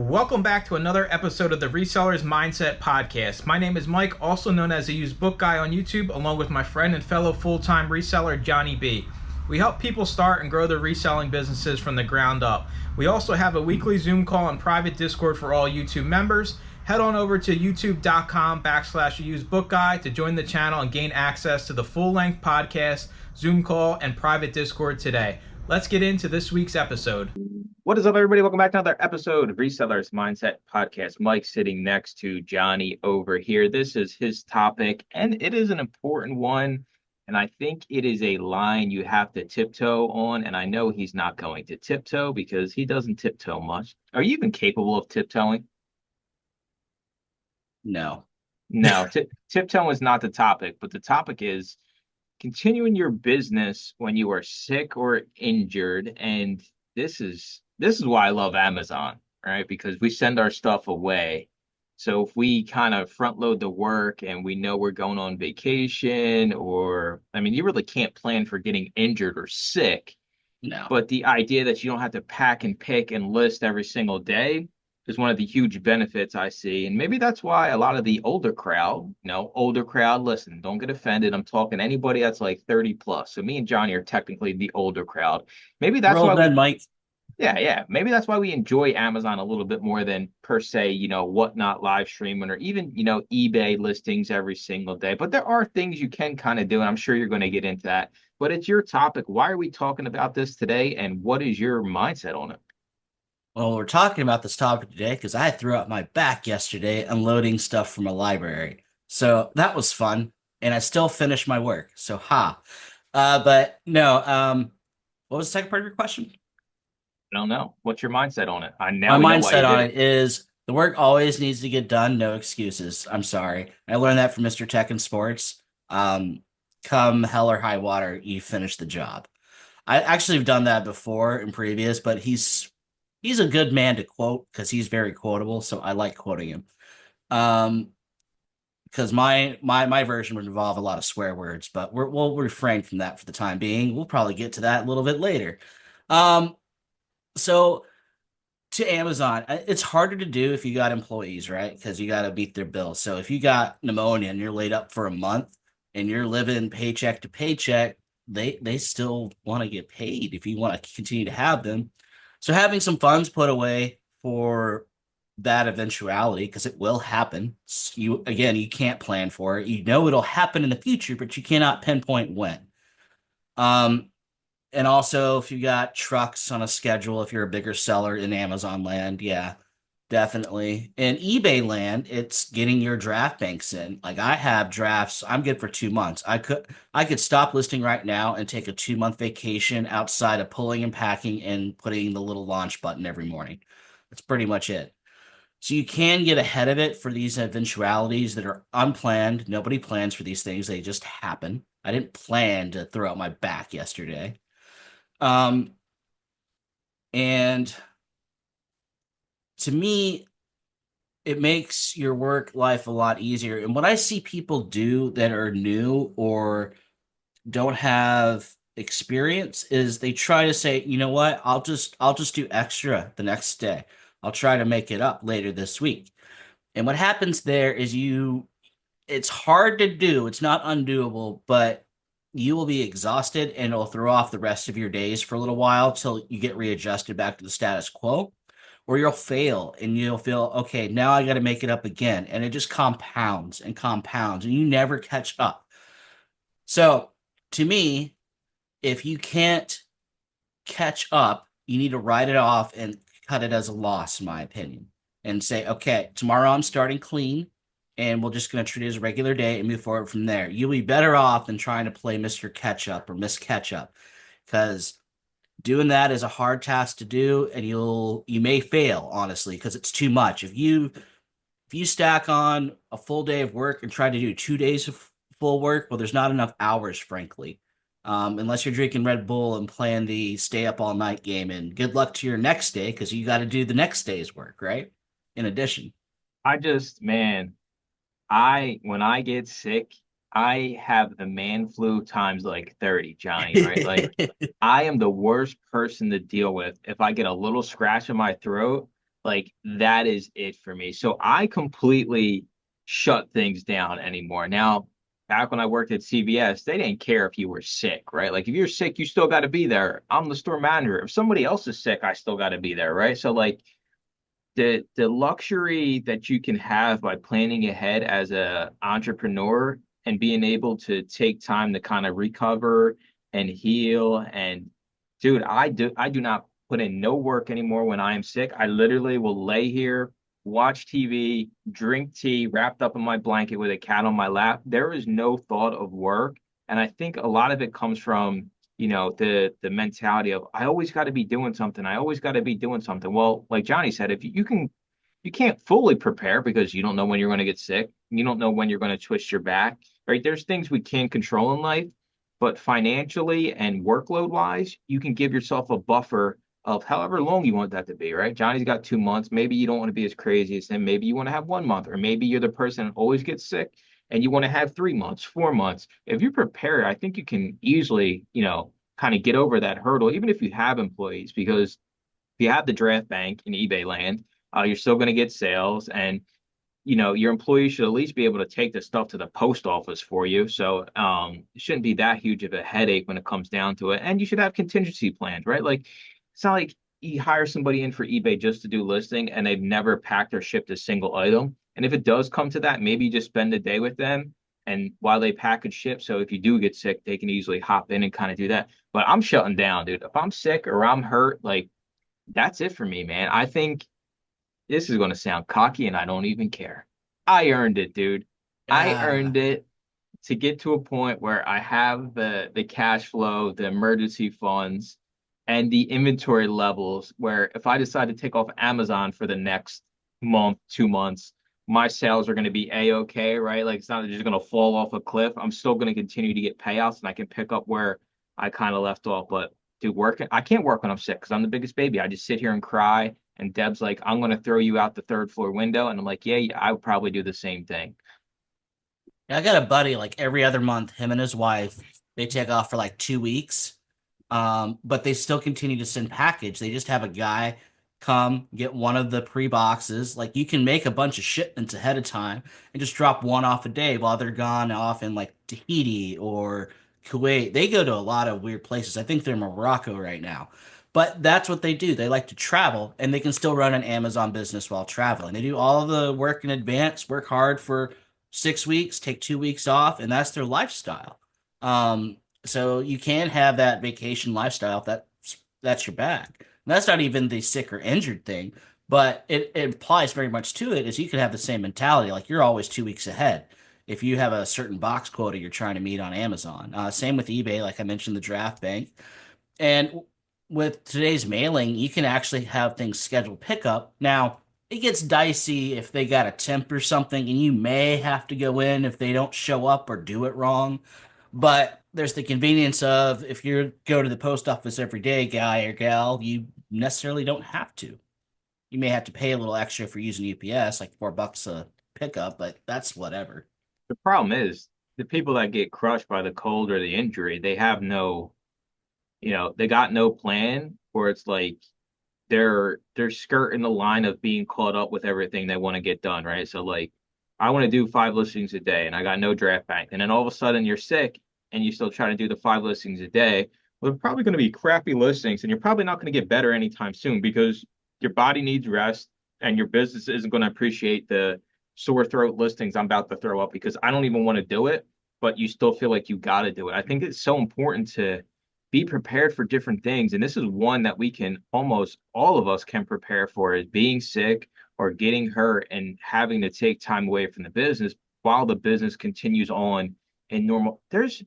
Welcome back to another episode of the Resellers Mindset Podcast. My name is Mike, also known as the Used Book Guy on YouTube, along with my friend and fellow full-time reseller, Johnny B. We help people start and grow their reselling businesses from the ground up. We also have a weekly Zoom call and private Discord for all YouTube members. Head on over to youtube.com/usedbookguy to join the channel and gain access to the full-length podcast, Zoom call, and private Discord today. Let's get into this week's episode. What is up, everybody? Welcome back to another episode of Resellers Mindset Podcast. Mike sitting next to Johnny over here. This is his topic, and it is an important one. And I think it is a line you have to tiptoe on. And I know he's not going to tiptoe because he doesn't tiptoe much. Are you even capable of tiptoeing? No. No, tiptoe is not the topic, but the topic is continuing your business when you are sick or injured. And this is why I love Amazon, right? Because we send our stuff away. So if we kind of front load the work and we know we're going on vacation, or I mean, you really can't plan for getting injured or sick, No. but the idea that you don't have to pack and pick and list every single day is one of the huge benefits I see. And maybe that's why a lot of the older crowd, listen, don't get offended. I'm talking anybody that's like 30 plus. So me and Johnny are technically the older crowd. Maybe We're that's why old men, we Mike. yeah. Maybe that's why we enjoy Amazon a little bit more than per se, whatnot live streaming or even, eBay listings every single day. But there are things you can kind of do, and I'm sure you're going to get into that. But it's your topic. Why are we talking about this today? And what is your mindset on it? Well, we're talking about this topic today because I threw out my back yesterday unloading stuff from a library. So that was fun. And I still finished my work. So ha. But no, what was the second part of your question? I don't know. What's your mindset on it? My Now we know why you mindset did on it. it is the work always needs to get done, no excuses. I'm sorry. I learned that from Mr. Tech in Sports. Um, Come hell or high water, you finish the job. I actually have done that before in previous, but he's a good man to quote because he's very quotable, so I like quoting him. Um, because my version would involve a lot of swear words, but we'll refrain from that for the time being. We'll probably get to that a little bit later. Um, so to Amazon, it's harder to do if you got employees, right? Because you got to beat their bills. So if you got pneumonia and you're laid up for a month and you're living paycheck to paycheck, they still want to get paid if you want to continue to have them. So having some funds put away for that eventuality, because it will happen. You can't plan for it. You know it'll happen in the future, but you cannot pinpoint when. Um, and also, if you got trucks on a schedule, if you're a bigger seller in Amazon land, yeah, definitely. In eBay land, it's getting your draft banks in. Like I have drafts, I'm good for 2 months. I could stop listing right now and take a 2 month vacation outside of pulling and packing and putting the little launch button every morning. That's pretty much it. So you can get ahead of it for these eventualities that are unplanned. Nobody plans for these things, they just happen. I didn't plan to throw out my back yesterday. Um, and to me, it makes your work life a lot easier. And what I see people do that are new or don't have experience is they try to say, you know what, I'll just do extra the next day. I'll try to make it up later this week. And what happens there is it's hard to do. It's not undoable, but you will be exhausted and it'll throw off the rest of your days for a little while till you get readjusted back to the status quo, or you'll fail and you'll feel, okay, now I got to make it up again. And it just compounds and compounds and you never catch up. So to me, if you can't catch up, you need to write it off and cut it as a loss, in my opinion, and say, okay, tomorrow I'm starting clean and we're just going to treat it as a regular day and move forward from there. You'll be better off than trying to play Mr. Catch Up or Miss Catch Up because doing that is a hard task to do and you may fail honestly because it's too much. If you stack on a full day of work and try to do 2 days of full work, well, there's not enough hours, frankly. Unless you're drinking Red Bull and playing the stay up all night game. And good luck to your next day because you got to do the next day's work, right? In addition. Man, when I get sick, I have the man flu times like 30, Johnny, right? Like I am the worst person to deal with. If I get a little scratch in my throat, Like that is it for me. So I completely shut things down anymore. Now, back when I worked at CVS, they didn't care if you were sick, right? Like if you're sick, you still got to be there. I'm the store manager. If somebody else is sick, I still got to be there, right? So like the luxury that you can have by planning ahead as a entrepreneur and being able to take time to kind of recover and heal. And dude, I do not put in no work anymore when I am sick. I literally will lay here, watch TV, drink tea, wrapped up in my blanket with a cat on my lap. There is no thought of work. And I think a lot of it comes from the mentality of I always got to be doing something. I always got to be doing something. Well, like Johnny said, if you can't fully prepare because you don't know when you're going to get sick. You don't know when you're going to twist your back, right? There's things we can control in life, but financially and workload wise, you can give yourself a buffer of however long you want that to be, right? Johnny's got 2 months. Maybe you don't want to be as crazy as him. Maybe you want to have 1 month, or maybe you're the person that always gets sick and you want to have 3 months, 4 months. If you're prepared, I think you can easily, kind of get over that hurdle, even if you have employees, because if you have the draft bank in eBay land, you're still going to get sales, and your employees should at least be able to take the stuff to the post office for you. So it shouldn't be that huge of a headache when it comes down to it. And you should have contingency plans, right? Like it's not like you hire somebody in for eBay just to do listing and they've never packed or shipped a single item. And if it does come to that, maybe you just spend the day with them and while they package ship. So if you do get sick, they can easily hop in and kind of do that. But I'm shutting down, dude. If I'm sick or I'm hurt, like that's it for me, man. I think this is going to sound cocky and I don't even care. I earned it, dude. I Yeah. earned it to get to a point where I have the cash flow, the emergency funds, and the inventory levels where if I decide to take off Amazon for the next month, 2 months, my sales are going to be a-okay, right? Like it's not just going to fall off a cliff. I'm still going to continue to get payouts and I can pick up where I kind of left off. But dude, I can't work when I'm sick because I'm the biggest baby. I just sit here and cry. And Deb's like, I'm going to throw you out the third floor window. And I'm like, yeah, I would probably do the same thing. I got a buddy like every other month, him and his wife, they take off for like 2 weeks. But they still continue to send package. They just have a guy come get one of the pre-boxes. Like you can make a bunch of shipments ahead of time and just drop one off a day while they're gone off in like Tahiti or Kuwait. They go to a lot of weird places. I think they're in Morocco right now. But that's what they do. They like to travel and they can still run an Amazon business while traveling. They do all of the work in advance, work hard for 6 weeks, take 2 weeks off, and that's their lifestyle. So you can have that vacation lifestyle if that's your bag. And that's not even the sick or injured thing, but it applies very much to it is you can have the same mentality, like you're always 2 weeks ahead. If you have a certain box quota you're trying to meet on Amazon. Same with eBay, like I mentioned, the draft bank. And with today's mailing, you can actually have things scheduled pickup. Now, it gets dicey if they got a temp or something, and you may have to go in if they don't show up or do it wrong. But there's the convenience of if you go to the post office every day, guy or gal, you necessarily don't have to. You may have to pay a little extra for using UPS, like $4 a pickup, but that's whatever. The problem is the people that get crushed by the cold or the injury, they have no, they got no plan, or it's like they're skirting the line of being caught up with everything they want to get done, right? So like I want to do 5 listings a day and I got no draft bank. And then all of a sudden you're sick and you still try to do the 5 listings a day. Well, they're probably going to be crappy listings and you're probably not going to get better anytime soon because your body needs rest and your business isn't going to appreciate the sore throat listings I'm about to throw up because I don't even want to do it, but you still feel like you got to do it. I think it's so important to be prepared for different things. And this is one that we can almost all of us can prepare for is being sick or getting hurt and having to take time away from the business while the business continues on in normal. There's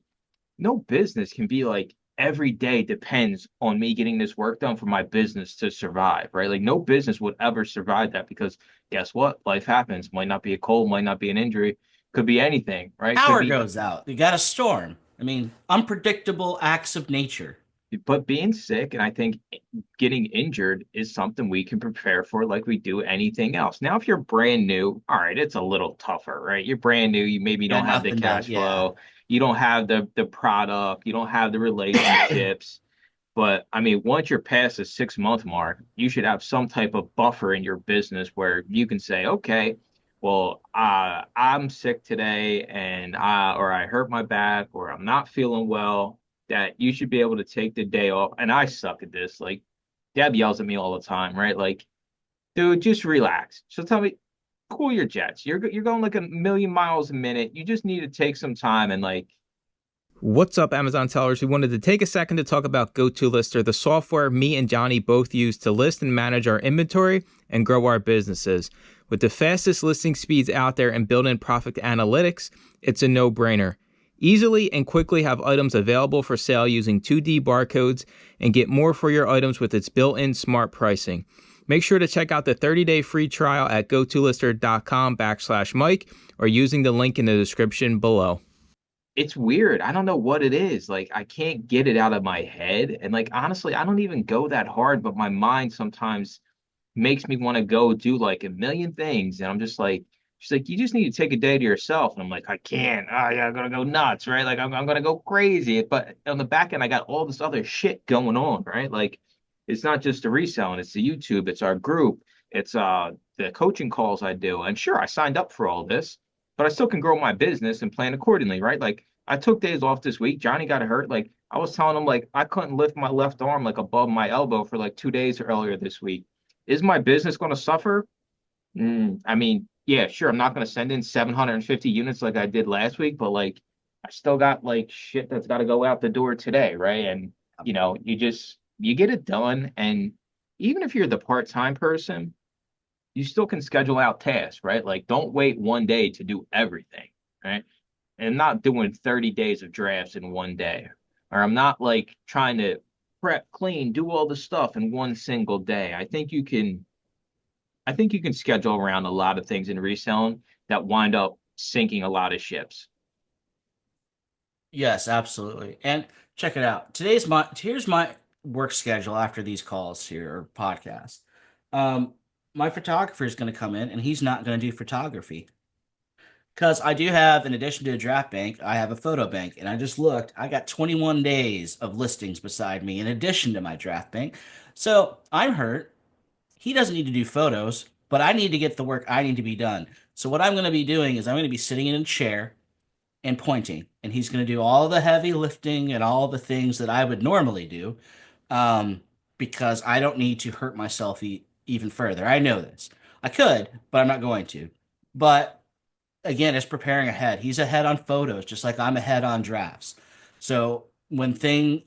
no business can be like every day depends on me getting this work done for my business to survive, right? Like no business would ever survive that because guess what? Life happens. Might not be a cold, might not be an injury, could be anything, right? Could Power be goes out. You got a storm. I mean, unpredictable acts of nature. but being sick and I think getting injured is something we can prepare for like we do anything else. Now, if you're brand new, all right, it's a little tougher, right? You're brand new, you maybe don't Got have the nothing to, cash yeah. flow, you don't have the product, you don't have the relationships. But I mean, once you're past the 6 month mark, you should have some type of buffer in your business where you can say, okay, well, I'm sick today and or I hurt my back or I'm not feeling well, that you should be able to take the day off. And I suck at this. Like Deb yells at me all the time, right? Like, dude, just relax. She'll tell me, cool your jets. You're going like a million miles a minute. You just need to take some time and like. What's up, Amazon sellers? We wanted to take a second to talk about GoToLister, the software me and Johnny both use to list and manage our inventory and grow our businesses. With the fastest listing speeds out there and built-in profit analytics, it's a no-brainer. Easily and quickly have items available for sale using 2D barcodes and get more for your items with its built-in smart pricing. Make sure to check out the 30-day free trial at gotolister.com/Mike or using the link in the description below. It's weird. I don't know what it is. Like I can't get it out of my head. And like honestly, I don't even go that hard, but my mind sometimes makes me want to go do like a million things. And I'm just like, she's like, you just need to take a day to yourself. And I'm like, I can't. Oh yeah, I'm gonna go nuts, right? Like I'm gonna go crazy. But on the back end, I got all this other shit going on, right? Like it's not just the reselling, it's the YouTube, it's our group, it's the coaching calls I do. And sure, I signed up for all this, but I still can grow my business and plan accordingly, right? Like I took days off this week. Johnny got hurt. Like I was telling him, like I couldn't lift my left arm like above my elbow for like 2 days earlier this week. Is my business going to suffer? I mean, yeah, sure. I'm not going to send in 750 units like I did last week, but like I still got like shit that's got to go out the door today, right? And you get it done. And even if you're the part-time person, you still can schedule out tasks, right? Like don't wait one day to do everything, right? And I'm not doing 30 days of drafts in one day, or I'm not like trying to prep, clean, do all the stuff in one single day. I think you can schedule around a lot of things in reselling that wind up sinking a lot of ships. Yes, absolutely. And check it out. Here's my work schedule after these calls here or podcasts. Um, my photographer is going to come in and he's not going to do photography because I do have, in addition to a draft bank, I have a photo bank. And I just looked, I got 21 days of listings beside me in addition to my draft bank. So I'm hurt. He doesn't need to do photos, but I need to get the work I need to be done. So what I'm going to be doing is I'm going to be sitting in a chair and pointing, and he's going to do all the heavy lifting and all the things that I would normally do, um, because I don't need to hurt myself even further. I know this. I could, but I'm not going to. But again, it's preparing ahead. He's ahead on photos, just like I'm ahead on drafts. So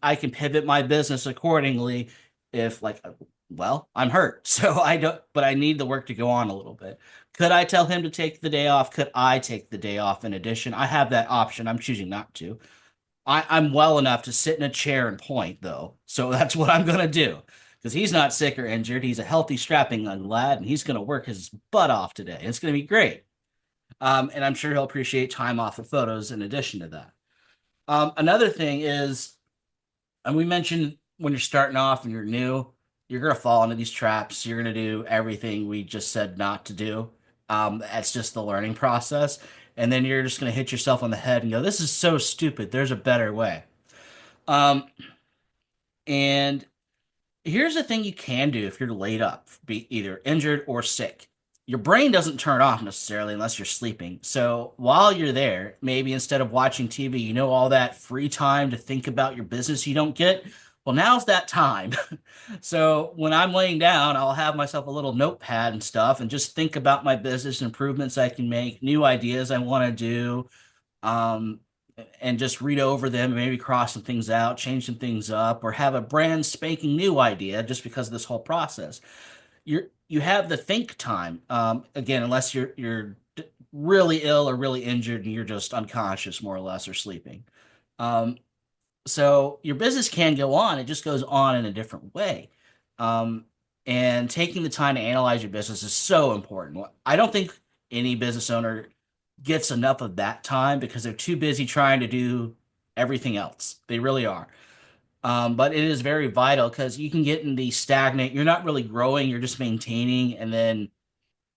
I can pivot my business accordingly. If like, well, I'm hurt, so I don't, but I need the work to go on a little bit. Could I tell him to take the day off? Could I take the day off in addition? I have that option. I'm choosing not to. I'm well enough to sit in a chair and point, though. So that's what I'm going to do. Because he's not sick or injured. He's a healthy, strapping young lad, and he's going to work his butt off today. It's going to be great. And I'm sure he'll appreciate time off of photos in addition to that. Another thing is, and we mentioned when you're starting off and you're new, you're going to fall into these traps. You're going to do everything we just said not to do. That's just the learning process. And then you're just going to hit yourself on the head and go, this is so stupid. There's a better way. Um, and here's the thing you can do if you're laid up, be either injured or sick. Your brain doesn't turn off necessarily unless you're sleeping. So while you're there, maybe instead of watching TV, all that free time to think about your business you don't get. Well, now's that time. So when I'm laying down, I'll have myself a little notepad and stuff and just think about my business improvements I can make, new ideas I want to do, um, and just read over them, maybe cross some things out, change some things up, or have a brand spanking new idea just because of this whole process. You have the think time. Again, unless you're really ill or really injured and you're just unconscious more or less or sleeping. Um, so your business can go on, it just goes on in a different way. Um, and taking the time to analyze your business is so important. I don't think any business owner gets enough of that time because they're too busy trying to do everything else. They really are. But it is very vital because you can get in the stagnant. You're not really growing. You're just maintaining, and then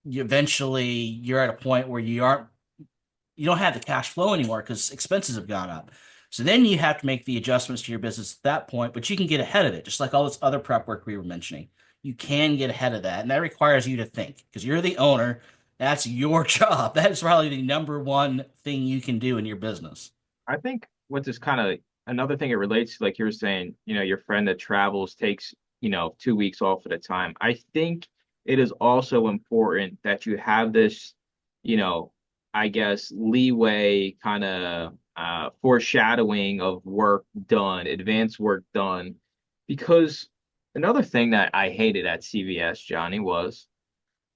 you're at a point where you don't have the cash flow anymore because expenses have gone up. So then you have to make the adjustments to your business at that point, but you can get ahead of it, just like all this other prep work we were mentioning. You can get ahead of that, and that requires you to think because you're the owner. That's your job. That is probably the number one thing you can do in your business. I think what's this kind of another thing it relates to, like you were saying, your friend that travels takes, 2 weeks off at a time. I think it is also important that you have this, you know, I guess, leeway kind of foreshadowing of work done, advanced work done. Because another thing that I hated at CVS, Johnny, was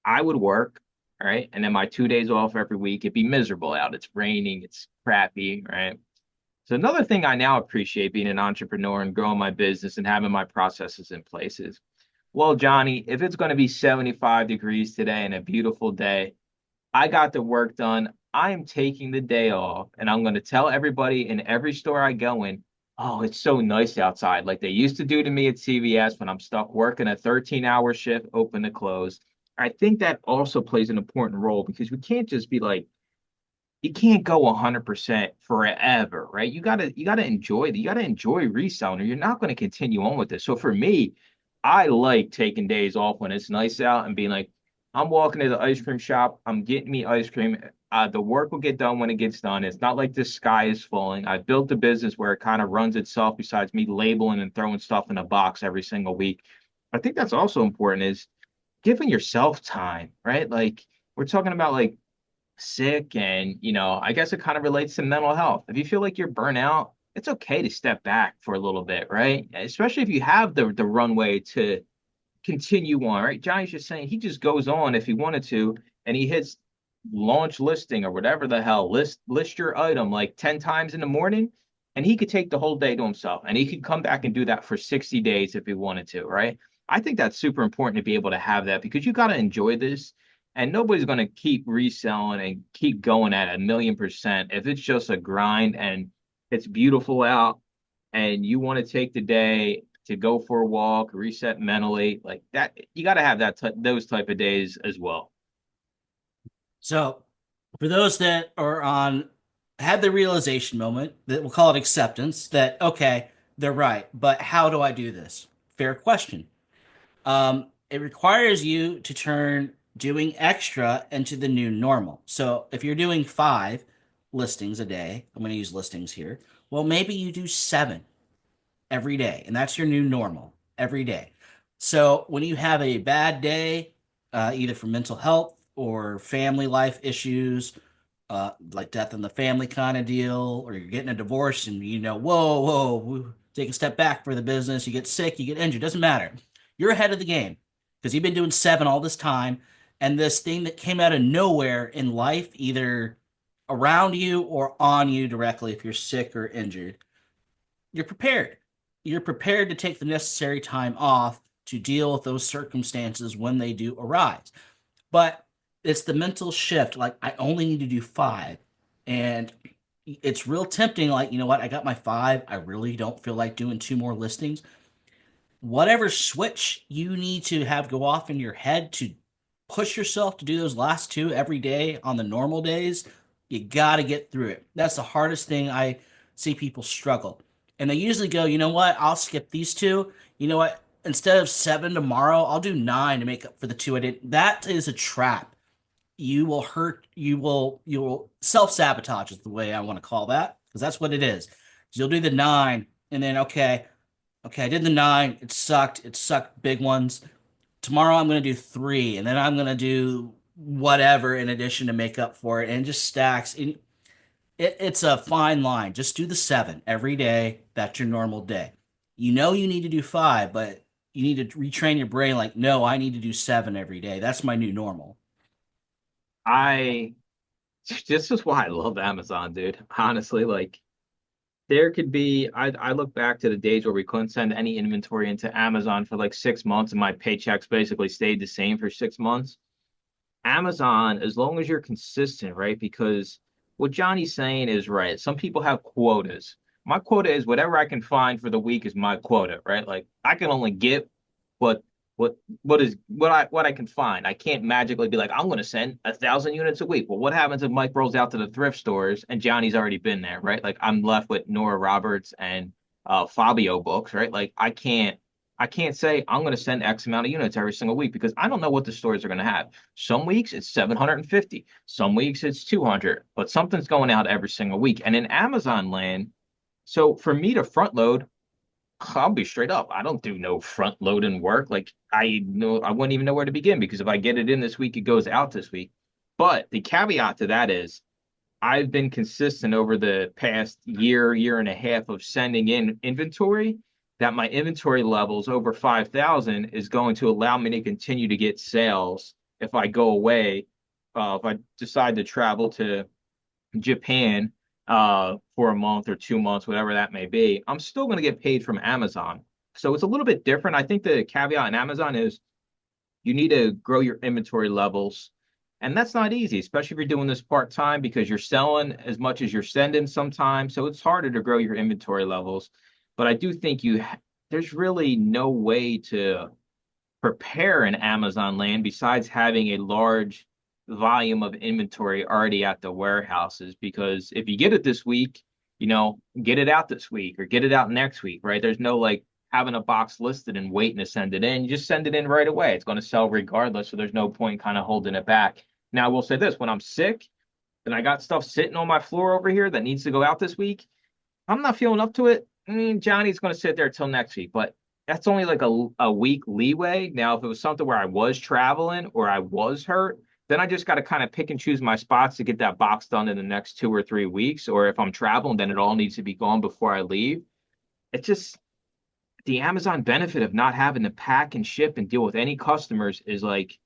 I would work, right? And then my 2 days off every week, it'd be miserable out. It's raining, it's crappy, right? So another thing I now appreciate being an entrepreneur and growing my business and having my processes in place is, well, Johnny, if it's going to be 75 degrees today and a beautiful day, I got the work done. I am taking the day off and I'm going to tell everybody in every store I go in, oh, it's so nice outside. Like they used to do to me at CVS when I'm stuck working a 13-hour shift, open to close. I think that also plays an important role because we can't just be like, you can't go 100% forever, right? You got to enjoy reselling or you're not going to continue on with this. So for me, I like taking days off when it's nice out and being like, I'm walking to the ice cream shop, I'm getting me ice cream. The work will get done when it gets done. It's not like the sky is falling. I built a business where it kind of runs itself besides me labeling and throwing stuff in a box every single week. I think that's also important is giving yourself time, right? Like we're talking about like sick and I guess it kind of relates to mental health. If you feel like you're burnt out, it's okay to step back for a little bit, right? Especially if you have the runway to continue on, right? Johnny's just saying he just goes on if he wanted to and he hits launch listing or whatever the hell, list your item like 10 times in the morning and he could take the whole day to himself and he could come back and do that for 60 days if he wanted to, right? I think that's super important to be able to have that because you got to enjoy this and nobody's going to keep reselling and keep going at 1,000,000% if it's just a grind and it's beautiful out and you want to take the day to go for a walk, reset mentally, like that. You got to have those type of days as well. So, for those that are on, had the realization moment that we'll call it acceptance that, okay, they're right, but how do I do this? Fair question. It requires you to turn doing extra into the new normal. So, if you're doing 5 listings a day, I'm going to use listings here. Well, maybe you do 7 every day, and that's your new normal every day. So when you have a bad day, either for mental health or family life issues, like death in the family kind of deal, or you're getting a divorce and whoa, whoa, take a step back for the business, you get sick, you get injured, doesn't matter. You're ahead of the game because you've been doing 7 all this time, and this thing that came out of nowhere in life, either around you or on you directly if you're sick or injured, you're prepared. You're prepared to take the necessary time off to deal with those circumstances when they do arise. But it's the mental shift. Like, I only need to do 5. And it's real tempting. Like, you know what? I got my 5. I really don't feel like doing 2 more listings. Whatever switch you need to have go off in your head to push yourself to do those last 2 every day on the normal days, you got to get through it. That's the hardest thing I see people struggle. And they usually go, you know what? I'll skip these 2. You know what? Instead of 7 tomorrow, I'll do 9 to make up for the 2 I did. That is a trap. You will hurt, you will self-sabotage is the way I want to call that, because that's what it is. You'll do the 9 and then okay, I did the 9. It sucked. It sucked big ones. Tomorrow I'm going to do 3 and then I'm going to do whatever in addition to make up for it, and it just stacks. It's a fine line. Just do the 7 every day. That's your normal day. You know you need to do 5, but you need to retrain your brain like, no, I need to do 7 every day. That's my new normal. I This is why I love Amazon, dude. Honestly, like there could be I look back to the days where we couldn't send any inventory into Amazon for like 6 months and my paychecks basically stayed the same for 6 months. Amazon, as long as you're consistent, right? Because what Johnny's saying is right. Some people have quotas. My quota is whatever I can find for the week is my quota, right? Like I can only get what what what I can find. I can't magically be like, I'm going to send 1,000 units a week. Well, what happens if Mike rolls out to the thrift stores and Johnny's already been there, right? Like I'm left with Nora Roberts and Fabio books, right? Like I can't say I'm going to send X amount of units every single week because I don't know what the stores are going to have. Some weeks it's 750, some weeks it's 200, but something's going out every single week. And in Amazon land, so for me to front load, I'll be straight up. I don't do no front loading work. Like I know I wouldn't even know where to begin because if I get it in this week, it goes out this week. But the caveat to that is I've been consistent over the past year, year and a half of sending in inventory that my inventory levels over 5,000 is going to allow me to continue to get sales if I go away, if I decide to travel to Japan for a month or 2 months, whatever that may be, I'm still going to get paid from Amazon. So it's a little bit different. I think the caveat in Amazon is you need to grow your inventory levels. And that's not easy, especially if you're doing this part time because you're selling as much as you're sending sometimes. So it's harder to grow your inventory levels. But I do think there's really no way to prepare in Amazon land besides having a large volume of inventory already at the warehouses. Because if you get it this week, get it out this week or get it out next week, right? There's no like having a box listed and waiting to send it in. You just send it in right away. It's going to sell regardless. So there's no point kind of holding it back. Now, I will say this, when I'm sick and I got stuff sitting on my floor over here that needs to go out this week, I'm not feeling up to it. I mean, Johnny's going to sit there till next week, but that's only like a week leeway. Now, if it was something where I was traveling or I was hurt, then I just got to kind of pick and choose my spots to get that box done in the next 2 or 3 weeks. Or if I'm traveling, then it all needs to be gone before I leave. It's just the Amazon benefit of not having to pack and ship and deal with any customers is like,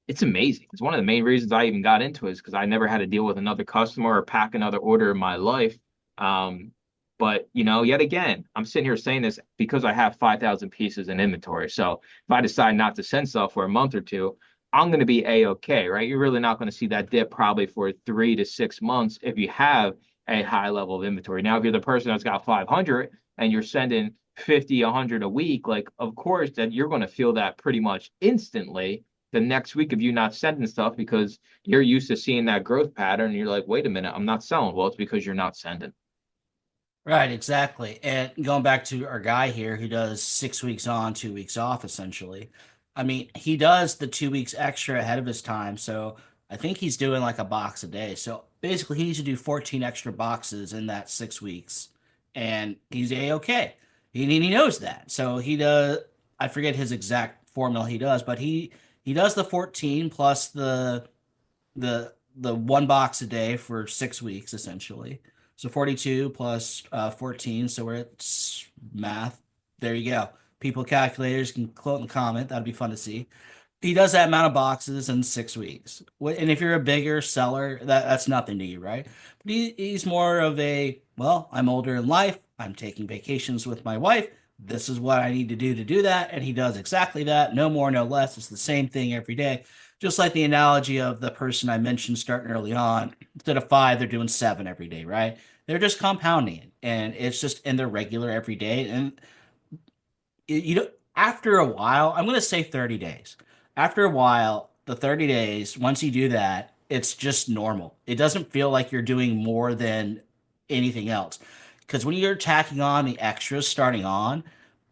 it's amazing. It's one of the main reasons I even got into it is because I never had to deal with another customer or pack another order in my life. But yet again, I'm sitting here saying this because I have 5,000 pieces in inventory. So if I decide not to send stuff for a month or two, I'm going to be a-okay, right? You're really not going to see that dip probably for 3 to 6 months if you have a high level of inventory. Now, if you're the person that's got 500 and you're sending 50, 100 a week, like of course that you're going to feel that pretty much instantly the next week of you not sending stuff because you're used to seeing that growth pattern and you're like, wait a minute, I'm not selling. Well, it's because you're not sending. Right, exactly. And going back to our guy here who does 6 weeks on, 2 weeks off, essentially. I mean, he does the 2 weeks extra ahead of his time. So I think he's doing like a box a day. So basically, he needs to do 14 extra boxes in that 6 weeks. And he's A-okay. He knows that. So he does, I forget his exact formula he does, but he does the 14 plus the one box a day for 6 weeks essentially. So 42 plus 14. So we're at math. There you go. People calculators can quote in the comment. That'd be fun to see. He does that amount of boxes in 6 weeks. And if you're a bigger seller, that's nothing to you, right? But he's more of a, well, I'm older in life. I'm taking vacations with my wife. This is what I need to do that. And he does exactly that. No more, no less. It's the same thing every day. Just like the analogy of the person I mentioned starting early on. Instead of 5, they're doing 7 every day, right? They're just compounding it. And it's just in their regular every day. And after a while, I'm going to say 30 days. After a while, the 30 days, once you do that, it's just normal. It doesn't feel like you're doing more than anything else. Because when you're tacking on the extras starting on,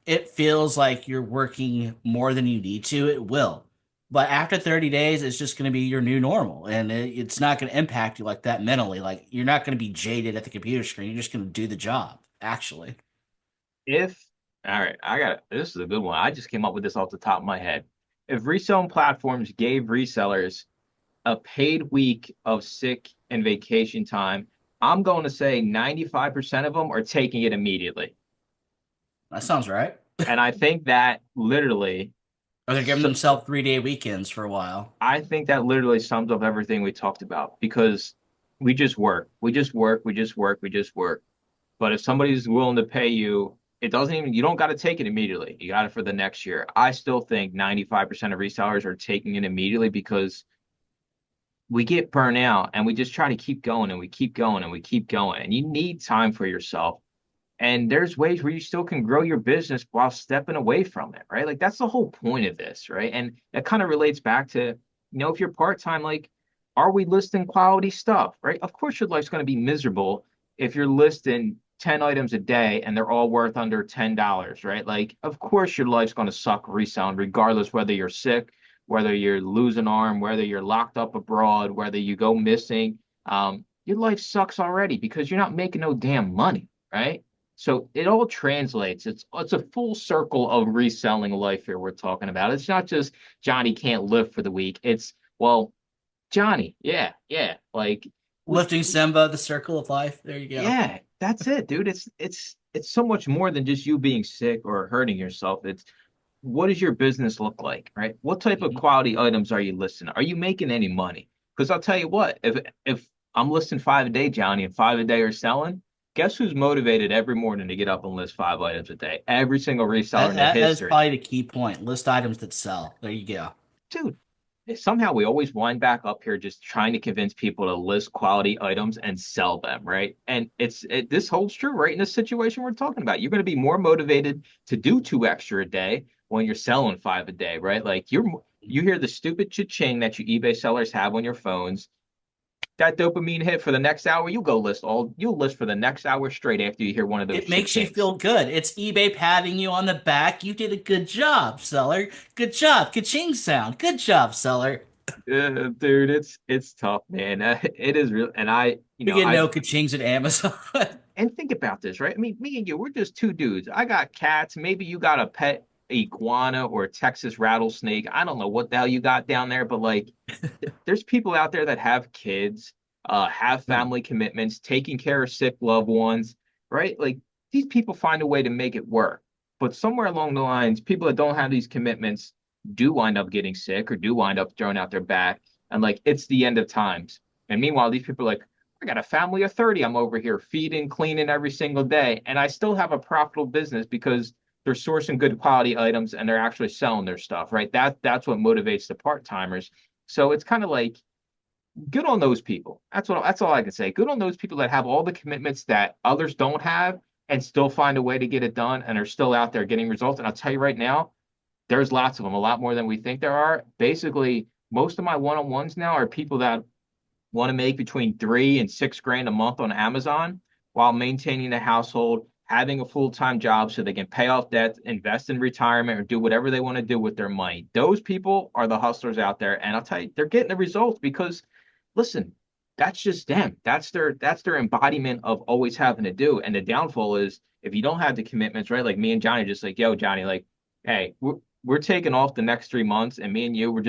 it feels like you're working more than you need to. It will. But after 30 days, it's just going to be your new normal. And it's not going to impact you like that mentally. Like you're not going to be jaded at the computer screen. You're just going to do the job, actually. If, all right, this is a good one. I just came up with this off the top of my head. If reselling platforms gave resellers a paid week of sick and vacation time, I'm going to say 95% of them are taking it immediately. That sounds right. And I think that literally, Or they're giving themselves 3-day weekends for a while. I think that literally sums up everything we talked about because we just work. We just work. We just work. We just work. But if somebody's willing to pay you, you don't got to take it immediately. You got it for the next year. I still think 95% of resellers are taking it immediately because we get burnt out and we just try to keep going and we keep going and we keep going. And you need time for yourself. And there's ways where you still can grow your business while stepping away from it, right? Like that's the whole point of this, right? And that kind of relates back to, if you're part-time, like, are we listing quality stuff, right? Of course, your life's going to be miserable if you're listing 10 items a day and they're all worth under $10, right? Like, of course, your life's going to suck reselling, regardless whether you're sick, whether you're losing an arm, whether you're locked up abroad, whether you go missing. Your life sucks already because you're not making no damn money, right? So it all translates. It's a full circle of reselling life here we're talking about. It's not just Johnny can't live for the week. It's, well, Johnny, yeah, yeah. Like Lifting Simba, the circle of life. There you go. yeah, that's it, dude. It's so much more than just you being sick or hurting yourself. It's, what does your business look like, right? What type of Mhm. quality items are you listing? Are you making any money? Because I'll tell you what, if I'm listing 5 a day, Johnny, and 5 a day are selling, guess who's motivated every morning to get up and list 5 items a day? Every single reseller in the That is history. probably the key point. List items that sell. There you go. Dude, somehow we always wind back up here just trying to convince people to list quality items and sell them, right? And this holds true right in this situation we're talking about. You're going to be more motivated to do 2 extra a day when you're selling 5 a day, right? Like you hear the stupid cha-ching that you eBay sellers have on your phones. That dopamine hit for the next hour, you'll list for the next hour straight after you hear one of those It makes you cha-chings. feel good. It's eBay patting you on the back. You did a good job, seller. Good job. Ka-ching sound. Good job, seller. Dude, it's tough, man. It is real, and We get I no ka-chings at Amazon. and think about this, right? I mean, me and you, we're just two dudes. I got cats. Maybe you got a pet iguana or a Texas rattlesnake. I don't know what the hell you got down there, but like, there's people out there that have kids, have Hmm. family commitments, taking care of sick loved ones, right? Like, these people find a way to make it work. But somewhere along the lines, people that don't have these commitments do wind up getting sick or do wind up throwing out their back. And like, it's the end of times. And meanwhile, these people are like, I got a family of 30. I'm over here feeding, cleaning every single day. And I still have a profitable business because they're sourcing good quality items and they're actually selling their stuff, right? That's what motivates the part-timers. So it's kind of like, good on those people. That's all I can say. Good on those people that have all the commitments that others don't have and still find a way to get it done and are still out there getting results. And I'll tell you right now, there's lots of them, a lot more than we think there are. Basically, most of my one-on-ones now are people that want to make between 3 and 6 grand a month on Amazon while maintaining a household, having a full-time job so they can pay off debt, invest in retirement, or do whatever they want to do with their money. Those people are the hustlers out there. And I'll tell you, they're getting the results because, listen, that's just them. That's their embodiment of always having to do. And the downfall is if you don't have the commitments, right? Like me and Johnny, just like, yo, Johnny, like, hey, we're taking off the next 3 months, and me and you, we're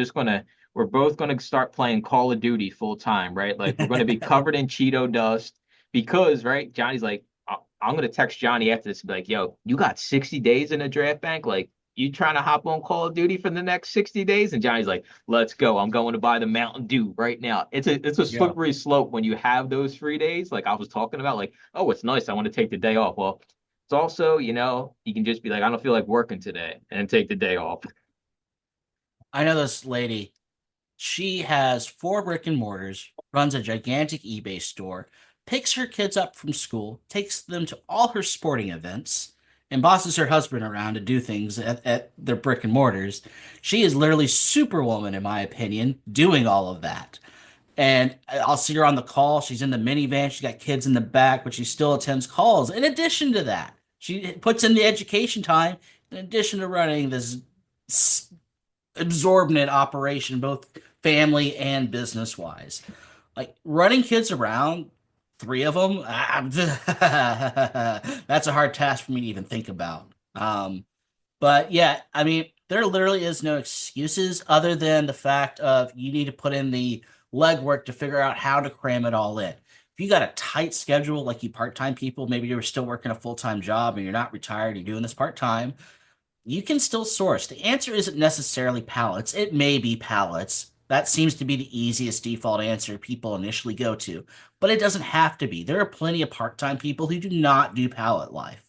both going to start playing Call of Duty full time, right? Like we're going to be covered in Cheeto dust because, right? Johnny's like, I'm going to text Johnny after this, and be like, yo, you got 60 days in a draft bank? Like, you trying to hop on Call of Duty for the next 60 days? And Johnny's like, let's go. I'm going to buy the Mountain Dew right now. It's a Yeah. slippery slope when you have those 3 days, like I was talking about, like, oh, it's nice. I want to take the day off. Well, it's also, you can just be like, I don't feel like working today and take the day off. I know this lady. She has 4 brick and mortars, runs a gigantic eBay store, picks her kids up from school, takes them to all her sporting events, and bosses her husband around to do things at their brick and mortars. She is literally Superwoman, in my opinion, doing all of that. And I'll see her on the call. She's in the minivan. She's got kids in the back, but she still attends calls. In addition to that, she puts in the education time in addition to running this absorbent operation, both family and business wise. Like running kids around, 3 of them, that's a hard task for me to even think about. But yeah, I mean, there literally is no excuses other than the fact of you need to put in the legwork to figure out how to cram it all in. If you got a tight schedule, like you part-time people, maybe you're still working a full-time job and you're not retired, you're doing this part-time, you can still source. The answer isn't necessarily pallets. It may be pallets. That seems to be the easiest default answer people initially go to, but it doesn't have to be. There are plenty of part-time people who do not do pallet life.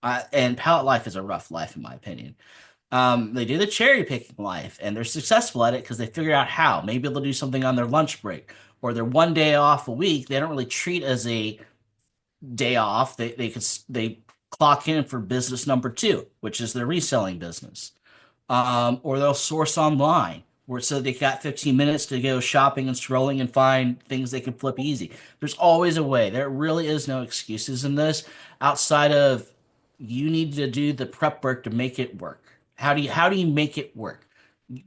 And pallet life is a rough life, in my opinion. They do the cherry picking life, and they're successful at it because they figure out how. Maybe they'll do something on their lunch break or their one day off a week. They don't really treat as a day off, they clock in for business number two, which is their reselling business. Or they'll source online, where so they got 15 minutes to go shopping and strolling and find things they can flip easy. There's always a way. There really is no excuses in this outside of you need to do the prep work to make it work. How do you make it work?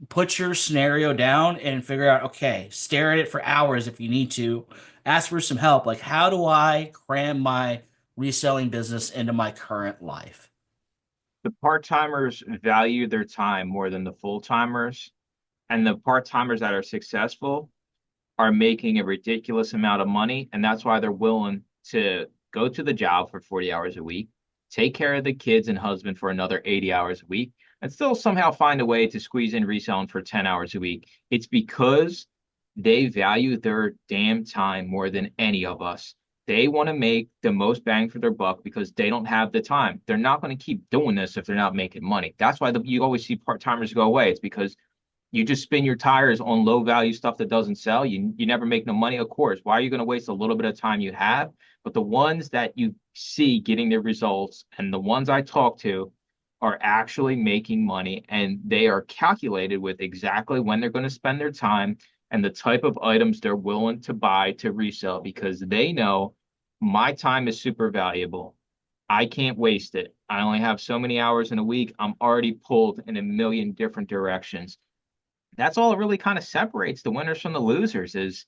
Put your scenario down and figure out, okay, stare at it for hours if you need to. Ask for some help. Like, how do I cram my reselling business into my current life? The part-timers value their time more than the full-timers, and the part-timers that are successful are making a ridiculous amount of money, and that's why they're willing to go to the job for 40 hours a week, take care of the kids and husband for another 80 hours a week, and still somehow find a way to squeeze in reselling for 10 hours a week. It's because they value their damn time more than any of us. They want to make the most bang for their buck because they don't have the time. They're not going to keep doing this if they're not making money. That's why you always see part-timers go away. It's because you just spin your tires on low value stuff that doesn't sell. You never make no money, of course. Why are you going to waste a little bit of time you have? But the ones that you see getting the results and the ones I talk to are actually making money, and they are calculated with exactly when they're going to spend their time and the type of items they're willing to buy to resell because they know my time is super valuable. I can't waste it. I only have so many hours in a week. I'm already pulled in a million different directions. That's all it really kind of separates the winners from the losers is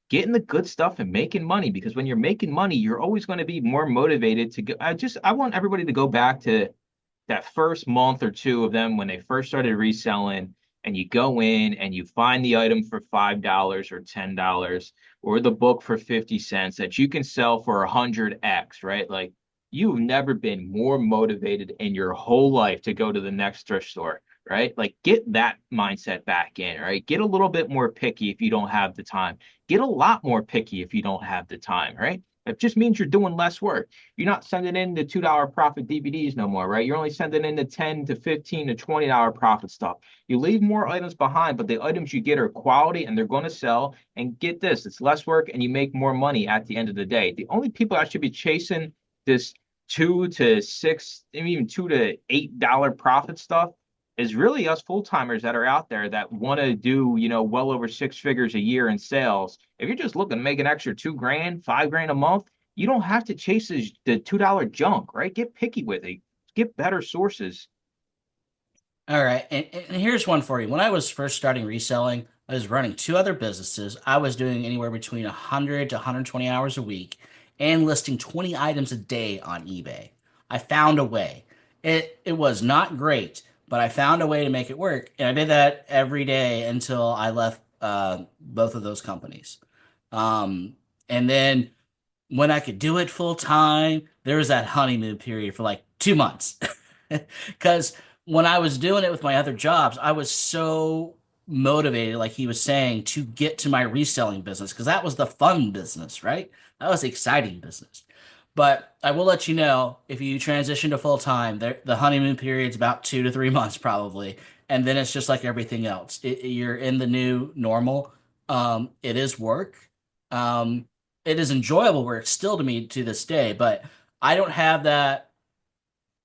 getting the good stuff and making money, because when you're making money, you're always going to be more motivated to go. I want everybody to go back to that first month or two of them when they first started reselling, and you go in and you find the item for $5 or $10 or the book for 50 cents that you can sell for 100x, right? Like, you've never been more motivated in your whole life to go to the next thrift store, right? Like, get that mindset back in, right? Get a little bit more picky if you don't have the time. Get a lot more picky if you don't have the time, right? It just means you're doing less work. You're not sending in the $2 profit DVDs no more, right? You're only sending in the 10 to 15 to $20 profit stuff. You leave more items behind, but the items you get are quality and they're going to sell. And get this, it's less work and you make more money at the end of the day. The only people that should be chasing this 2 to 6, even $2 to $8 profit stuff is really us full-timers that are out there that want to do, well over six figures a year in sales. If you're just looking to make an extra 2 grand, 5 grand a month, you don't have to chase the $2 junk, right? Get picky with it. Get better sources. All right, and here's one for you. When I was first starting reselling, I was running two other businesses. I was doing anywhere between 100 to 120 hours a week and listing 20 items a day on eBay. I found a way. It was not great, but I found a way to make it work, and I did that every day until I left both of those companies. And then when I could do it full time, there was that honeymoon period for like 2 months. Because when I was doing it with my other jobs, I was so motivated, like he was saying, to get to my reselling business because that was the fun business, right? That was the exciting business. But I will let you know if you transition to full time, the honeymoon period's about 2 to 3 months probably, and then it's just like everything else. You're in the new normal. It is work. Um, it is enjoyable work still to me to this day, but I don't have that.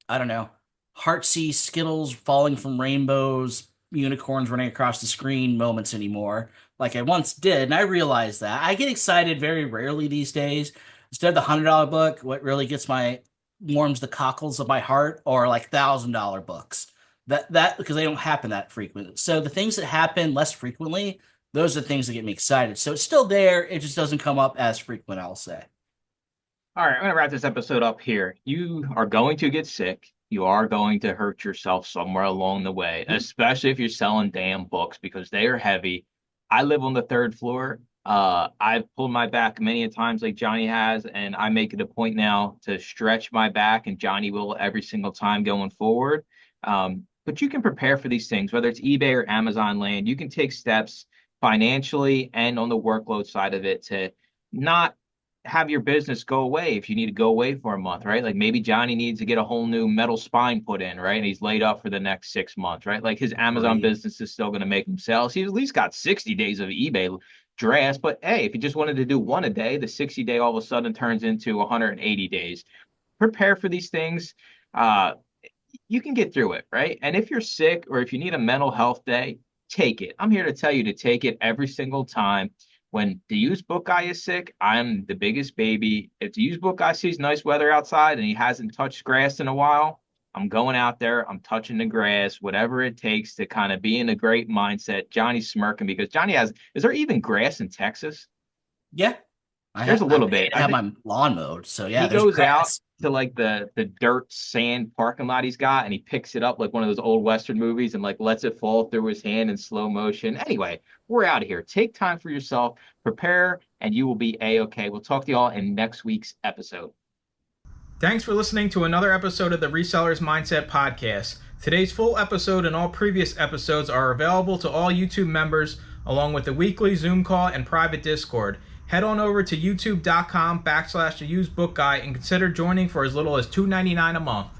I don't know, heartsy Skittles falling from rainbows, unicorns running across the screen moments anymore, like I once did. And I realize that. I get excited very rarely these days. Instead of the $100 book, what really gets my warms the cockles of my heart are like $1,000 books. That because they don't happen that frequent. So the things that happen less frequently, those are the things that get me excited. So it's still there. It just doesn't come up as frequent, I'll say. All right, I'm going to wrap this episode up here. You are going to get sick. You are going to hurt yourself somewhere along the way, especially if you're selling damn books because they are heavy. I live on the third floor. I've pulled my back many a times like Johnny has, and I make it a point now to stretch my back, and Johnny will every single time going forward. But you can prepare for these things, whether it's eBay or Amazon land. You can take steps financially and on the workload side of it to not have your business go away if you need to go away for a month, right? Like maybe Johnny needs to get a whole new metal spine put in, right? And he's laid up for the next 6 months, right? Like his Amazon Agreed. business is still going to make him sell. So he's at least got 60 days of eBay drastic. But hey, if you just wanted to do one a day, the 60-day all of a sudden turns into 180 days. Prepare for these things. You can get through it, right? And if you're sick or if you need a mental health day, take it. I'm here to tell you to take it every single time. When the used book guy is sick, I'm the biggest baby. If the used book guy sees nice weather outside and he hasn't touched grass in a while, I'm going out there, I'm touching the grass, whatever it takes to kind of be in a great mindset. Johnny's smirking because Johnny is there even grass in Texas? Yeah. There's a little bit. I have my lawn mowed, so yeah. He There's goes grass. out to like the dirt sand parking lot he's got, and he picks it up like one of those old Western movies and like lets it fall through his hand in slow motion. Anyway, we're out of here. Take time for yourself, prepare, and you will be A-okay. We'll talk to y'all in next week's episode. Thanks for listening to another episode of the Resellers Mindset Podcast. Today's full episode and all previous episodes are available to all YouTube members, along with the weekly Zoom call and private Discord. Head on over to youtube.com/theusedbookguy and consider joining for as little as $2.99 a month.